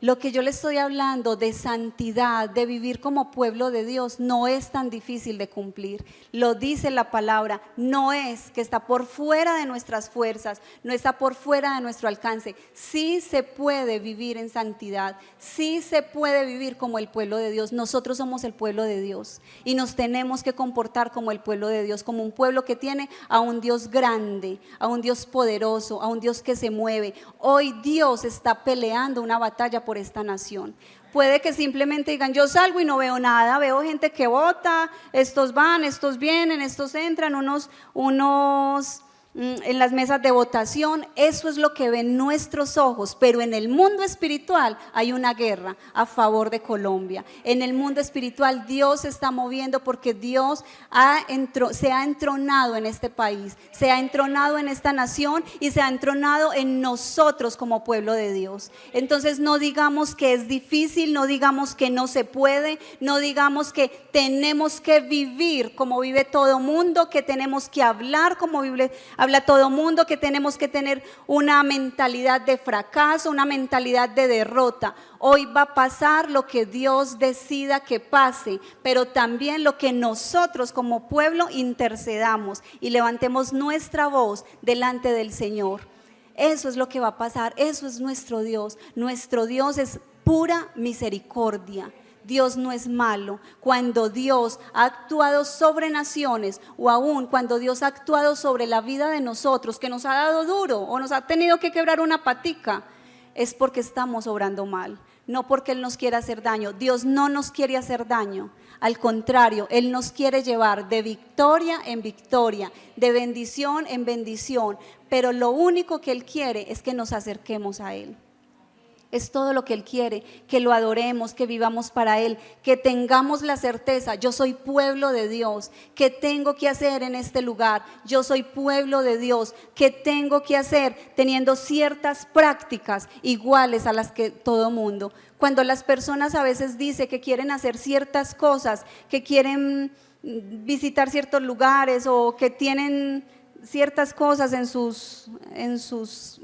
Lo que yo le estoy hablando de santidad, de vivir como pueblo de Dios, no es tan difícil de cumplir. Lo dice la palabra, no es que está por fuera de nuestras fuerzas, no está por fuera de nuestro alcance. Sí se puede vivir en santidad, sí se puede vivir como el pueblo de Dios. Nosotros somos el pueblo de Dios y nos tenemos que comportar como el pueblo de Dios, como un pueblo que tiene a un Dios grande, a un Dios poderoso, a un Dios que se mueve. Hoy Dios está peleando una batalla por esta nación. Puede que simplemente digan, yo salgo y no veo nada, veo gente que vota, estos van, estos vienen, estos entran, unos en las mesas de votación. Eso es lo que ven nuestros ojos, pero en el mundo espiritual hay una guerra a favor de Colombia. En el mundo espiritual Dios se está moviendo porque Dios se ha entronado en este país, se ha entronado en esta nación y se ha entronado en nosotros como pueblo de Dios. Entonces no digamos que es difícil, no digamos que no se puede, no digamos que tenemos que vivir como vive todo mundo, que tenemos que hablar como habla todo mundo, que tenemos que tener una mentalidad de fracaso, una mentalidad de derrota. Hoy va a pasar lo que Dios decida que pase, pero también lo que nosotros como pueblo intercedamos y levantemos nuestra voz delante del Señor. Eso es lo que va a pasar, eso es nuestro Dios. Nuestro Dios es pura misericordia. Dios no es malo. Cuando Dios ha actuado sobre naciones, o aún cuando Dios ha actuado sobre la vida de nosotros, que nos ha dado duro o nos ha tenido que quebrar una patica, es porque estamos obrando mal, no porque Él nos quiera hacer daño. Dios no nos quiere hacer daño, al contrario, Él nos quiere llevar de victoria en victoria, de bendición en bendición, pero lo único que Él quiere es que nos acerquemos a Él. Es todo lo que Él quiere, que lo adoremos, que vivamos para Él, que tengamos la certeza, yo soy pueblo de Dios, ¿qué tengo que hacer en este lugar? Yo soy pueblo de Dios, ¿qué tengo que hacer teniendo ciertas prácticas iguales a las que todo mundo? Cuando las personas a veces dicen que quieren hacer ciertas cosas, que quieren visitar ciertos lugares o que tienen ciertas cosas en sus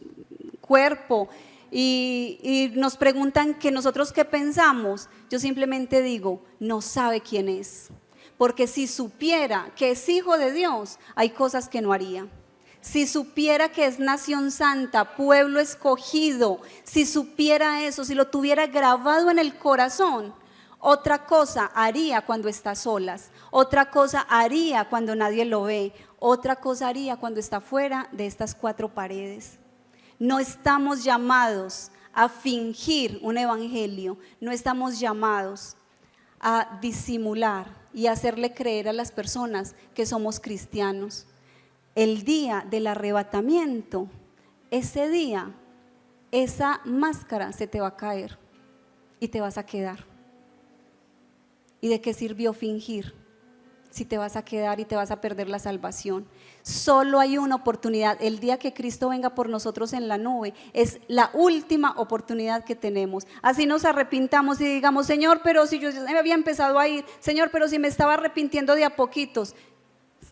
cuerpo, y nos preguntan que nosotros qué pensamos, yo simplemente digo, no sabe quién es, porque si supiera que es hijo de Dios, hay cosas que no haría. Si supiera que es nación santa, pueblo escogido, si supiera eso, si lo tuviera grabado en el corazón, otra cosa haría cuando está a solas, otra cosa haría cuando nadie lo ve, otra cosa haría cuando está fuera de estas cuatro paredes. No estamos llamados a fingir un evangelio, no estamos llamados a disimular y hacerle creer a las personas que somos cristianos. El día del arrebatamiento, ese día, esa máscara se te va a caer y te vas a quedar. ¿Y de qué sirvió fingir si te vas a quedar y te vas a perder la salvación? Solo hay una oportunidad, el día que Cristo venga por nosotros en la nube, es la última oportunidad que tenemos. Así nos arrepintamos y digamos, Señor, pero si yo me había empezado a ir, Señor, pero si me estaba arrepintiendo de a poquitos,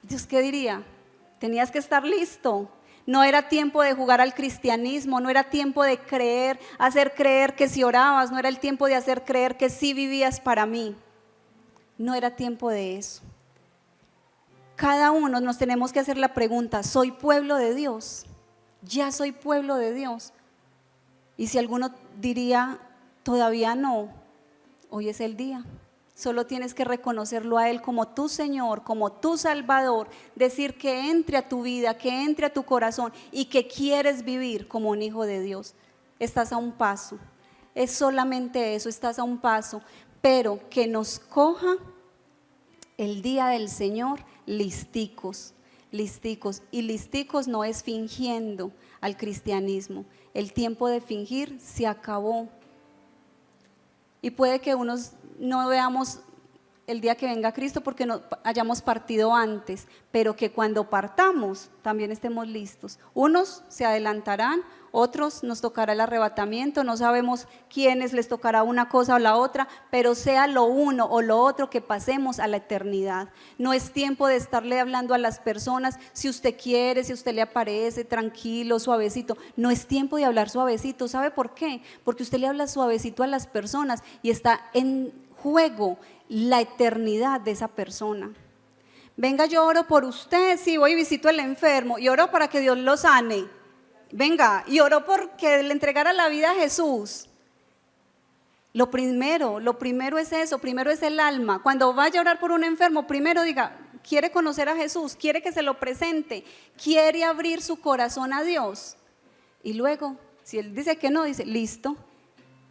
Dios, ¿qué diría? Tenías que estar listo. No era tiempo de jugar al cristianismo, no era tiempo de creer, hacer creer que si orabas, no era el tiempo de hacer creer que sí vivías para mí. No era tiempo de eso. Cada uno nos tenemos que hacer la pregunta, ¿soy pueblo de Dios? ¿Ya soy pueblo de Dios? Y si alguno diría, todavía no, hoy es el día. Solo tienes que reconocerlo a Él como tu Señor, como tu Salvador, decir que entre a tu vida, que entre a tu corazón y que quieres vivir como un hijo de Dios. Estás a un paso, es solamente eso, estás a un paso, pero que nos coja el día del Señor listicos, y listicos no es fingiendo al cristianismo. El tiempo de fingir se acabó. Y puede que unos no veamos el día que venga Cristo porque no hayamos partido antes, pero que cuando partamos también estemos listos. Unos se adelantarán, otros nos tocará el arrebatamiento, no sabemos quiénes les tocará una cosa o la otra, pero sea lo uno o lo otro, que pasemos a la eternidad. No es tiempo de estarle hablando a las personas, si usted quiere, si usted le aparece, tranquilo, suavecito. No es tiempo de hablar suavecito. ¿Sabe por qué? Porque usted le habla suavecito a las personas y está en juego la eternidad de esa persona. Venga, yo oro por usted, sí, voy y visito al enfermo y oro para que Dios lo sane. Venga, y oro porque le entregara la vida a Jesús. Lo primero es eso, primero es el alma. Cuando vaya a orar por un enfermo, primero diga, quiere conocer a Jesús, quiere que se lo presente, quiere abrir su corazón a Dios. Y luego, si él dice que no, dice, listo,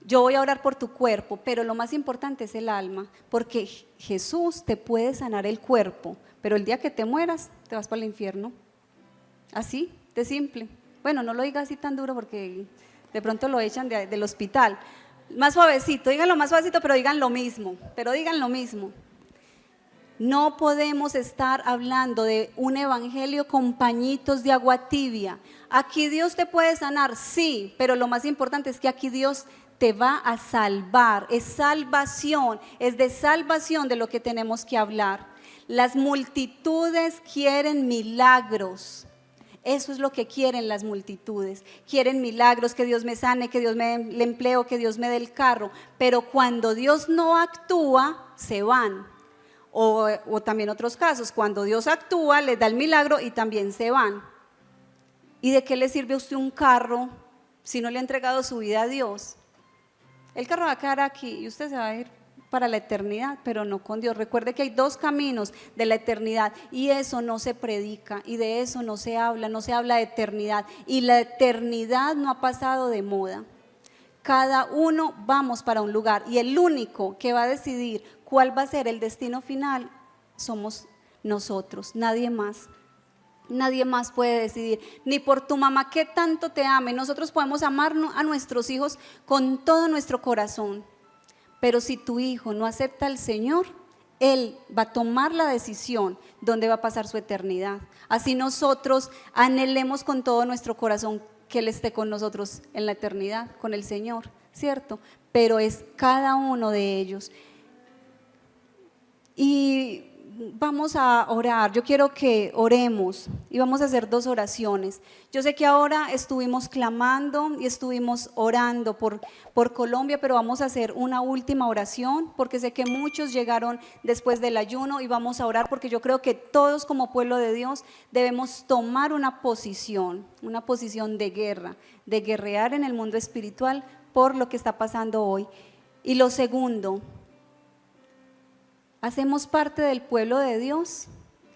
yo voy a orar por tu cuerpo, pero lo más importante es el alma, porque Jesús te puede sanar el cuerpo, pero el día que te mueras, te vas para el infierno. Así de simple. Bueno, no lo diga así tan duro porque de pronto lo echan del hospital. Más suavecito, díganlo más suavecito, pero digan lo mismo, No podemos estar hablando de un evangelio con pañitos de agua tibia. Aquí Dios te puede sanar, sí, pero lo más importante es que aquí Dios te va a salvar. Es salvación, es de salvación de lo que tenemos que hablar. Las multitudes quieren milagros. Eso es lo que quieren las multitudes. Quieren milagros, que Dios me sane, que Dios me dé el empleo, que Dios me dé el carro. Pero cuando Dios no actúa, se van. O también otros casos, cuando Dios actúa, les da el milagro y también se van. ¿Y de qué le sirve a usted un carro si no le ha entregado su vida a Dios? El carro va a quedar aquí y usted se va a ir para la eternidad, pero no con Dios. Recuerde que hay dos caminos de la eternidad y eso no se predica y de eso no se habla de eternidad, y la eternidad no ha pasado de moda. Cada uno vamos para un lugar y el único que va a decidir cuál va a ser el destino final somos nosotros, nadie más. Nadie más puede decidir, ni por tu mamá que tanto te ame. Nosotros podemos amar a nuestros hijos con todo nuestro corazón, pero si tu hijo no acepta al Señor, Él va a tomar la decisión dónde va a pasar su eternidad. Así nosotros anhelemos con todo nuestro corazón que Él esté con nosotros en la eternidad, con el Señor, ¿cierto? Pero es cada uno de ellos. Y vamos a orar. Yo quiero que oremos y vamos a hacer 2 oraciones. Yo sé que ahora estuvimos clamando y estuvimos orando por Colombia, pero vamos a hacer una última oración porque sé que muchos llegaron después del ayuno y vamos a orar porque yo creo que todos como pueblo de Dios debemos tomar una posición de guerra, de guerrear en el mundo espiritual por lo que está pasando hoy. Y lo segundo, ¿hacemos parte del pueblo de Dios?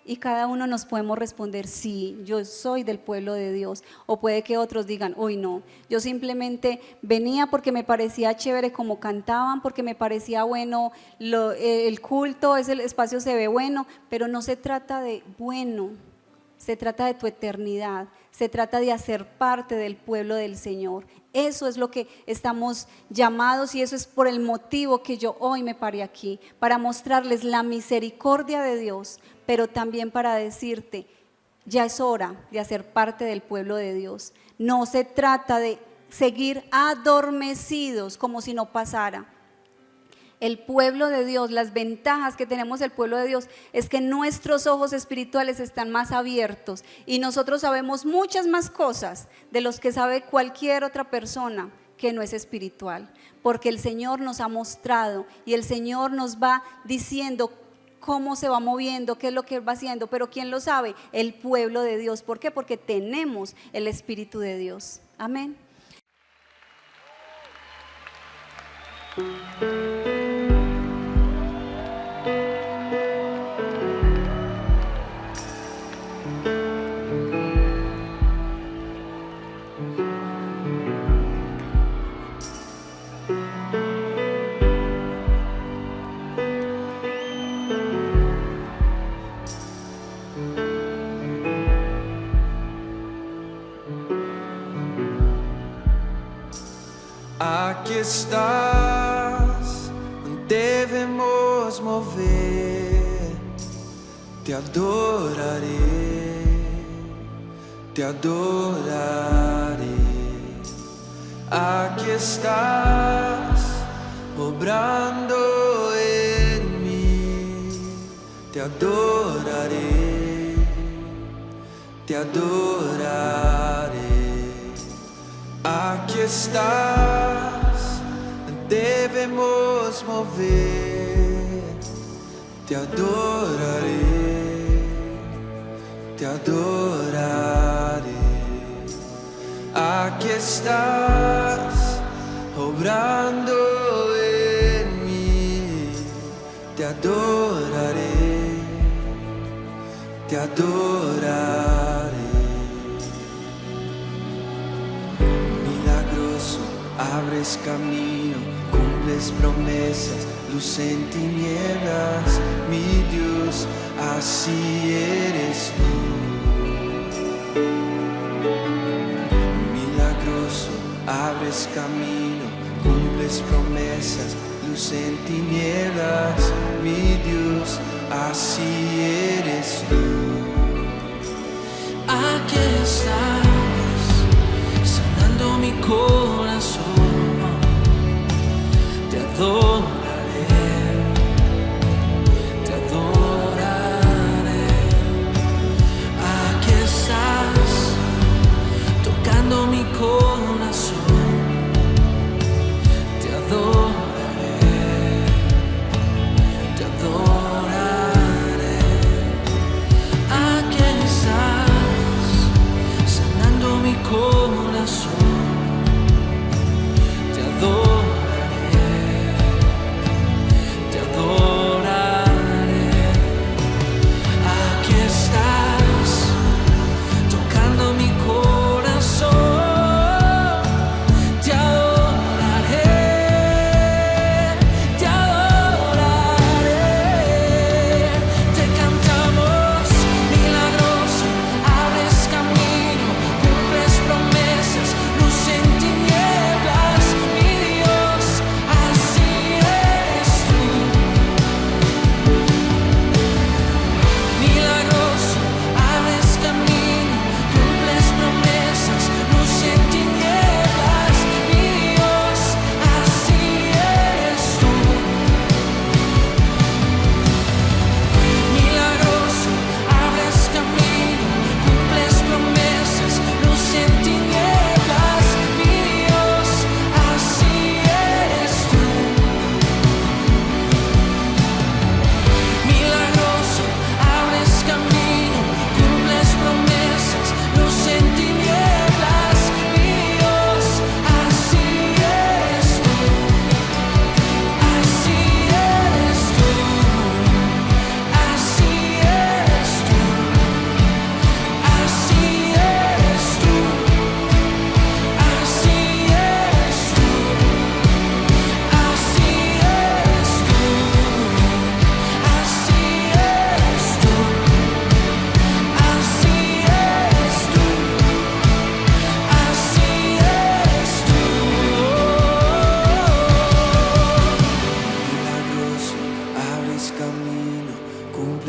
Y cada uno nos podemos responder, sí, yo soy del pueblo de Dios. O puede que otros digan, uy no, yo simplemente venía porque me parecía chévere como cantaban, porque me parecía bueno el culto, ese espacio se ve bueno, pero no se trata de bueno, se trata de tu eternidad, se trata de hacer parte del pueblo del Señor. Eso es lo que estamos llamados y eso es por el motivo que yo hoy me paré aquí, para mostrarles la misericordia de Dios, pero también para decirte, ya es hora de hacer parte del pueblo de Dios. No se trata de seguir adormecidos como si no pasara. El pueblo de Dios, las ventajas que tenemos el pueblo de Dios es que nuestros ojos espirituales están más abiertos y nosotros sabemos muchas más cosas de los que sabe cualquier otra persona que no es espiritual, porque el Señor nos ha mostrado y el Señor nos va diciendo cómo se va moviendo, qué es lo que Él va haciendo, pero ¿quién lo sabe? El pueblo de Dios. ¿Por qué? Porque tenemos el Espíritu de Dios. Amén. Aquí estás, debemos mover, te adoraré, te adoraré. Aquí estás, obrando en mí, te adoraré, te adoraré. Aquí estás, debemos mover, te adoraré, te adoraré. Aquí estás, obrando en mí, te adoraré, te adoraré. Abres camino, cumples promesas, luz en tinieblas, mi Dios, así eres tú. Milagroso, abres camino, cumples promesas, luz en tinieblas, mi Dios, así eres tú. Aquí estás, sanando mi corazón. Te adoraré, te adoraré. Aquí estás, tocando mi corazón. Te adoraré,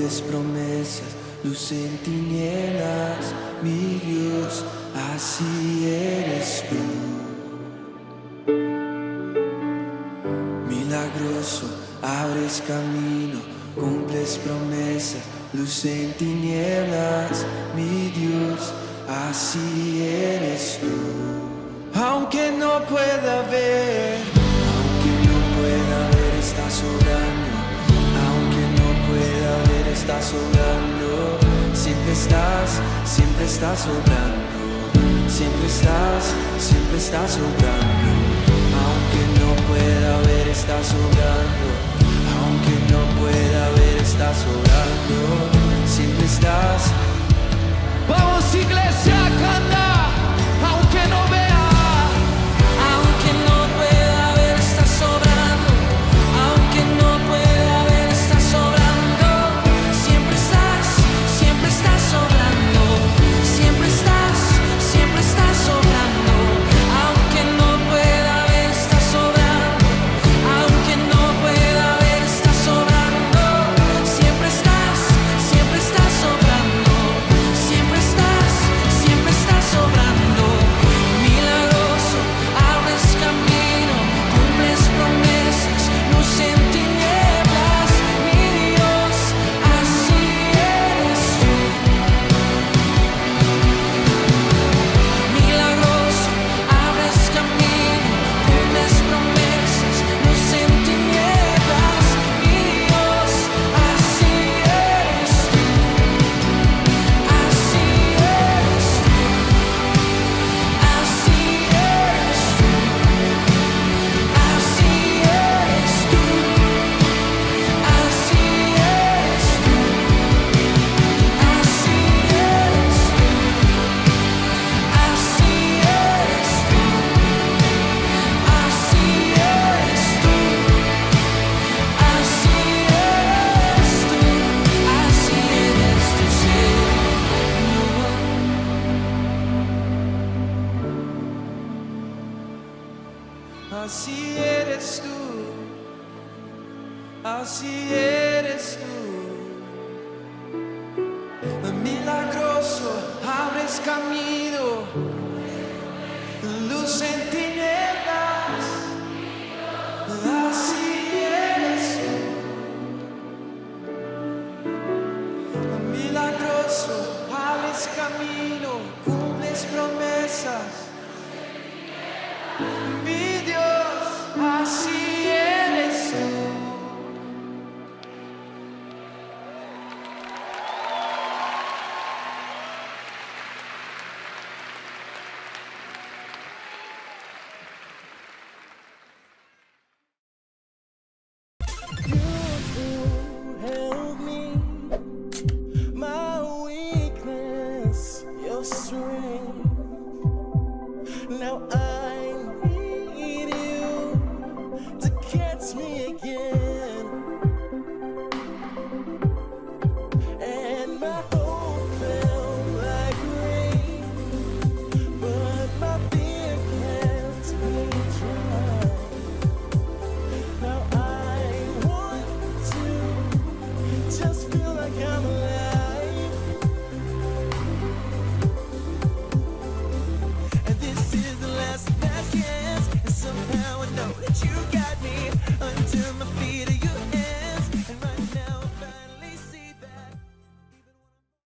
cumples promesas, luz en tinieblas, mi Dios, así eres tú. Milagroso, abres camino, cumples promesas, luz en tinieblas, mi Dios, así eres tú. Aunque no pueda ver, estás obrando. Aunque no pueda ver, estás obrando. Siempre estás obrando. Siempre estás obrando. Aunque no pueda ver, estás obrando. Aunque no pueda ver, estás obrando. Siempre estás. Vamos, iglesia, a cantar. Aunque no vea, aunque no pueda ver, estás obrando. Aunque no pueda ver, estás obrando. Siempre estás obrando. Siempre estás obrando. Aunque no pueda ver, estás obrando. Aunque no pueda ver, estás obrando. Siempre estás obrando. Siempre estás obrando. Milagroso, abres camino, cumples promesas, luz en tinieblas, mi Dios, así eres tú. Milagroso, abres camino, cumples promesas, luz en tinieblas, mi Dios, así eres tú. Así eres tú. Así eres tú. Así eres tú. Así eres tú. Así eres tú. Así eres tú. Así eres tú. Así eres tú, Señor. Así eres tú, así eres tú. Milagroso, abres camino, luz en tinieblas. Así eres tú. Milagroso, abres camino, cumples promesas. Mi Dios, así eres tú. Help me, my weakness, your strength. Now I need you to catch me again. And my hope felt like rain, but my fear kept me dry. Now I want to just feel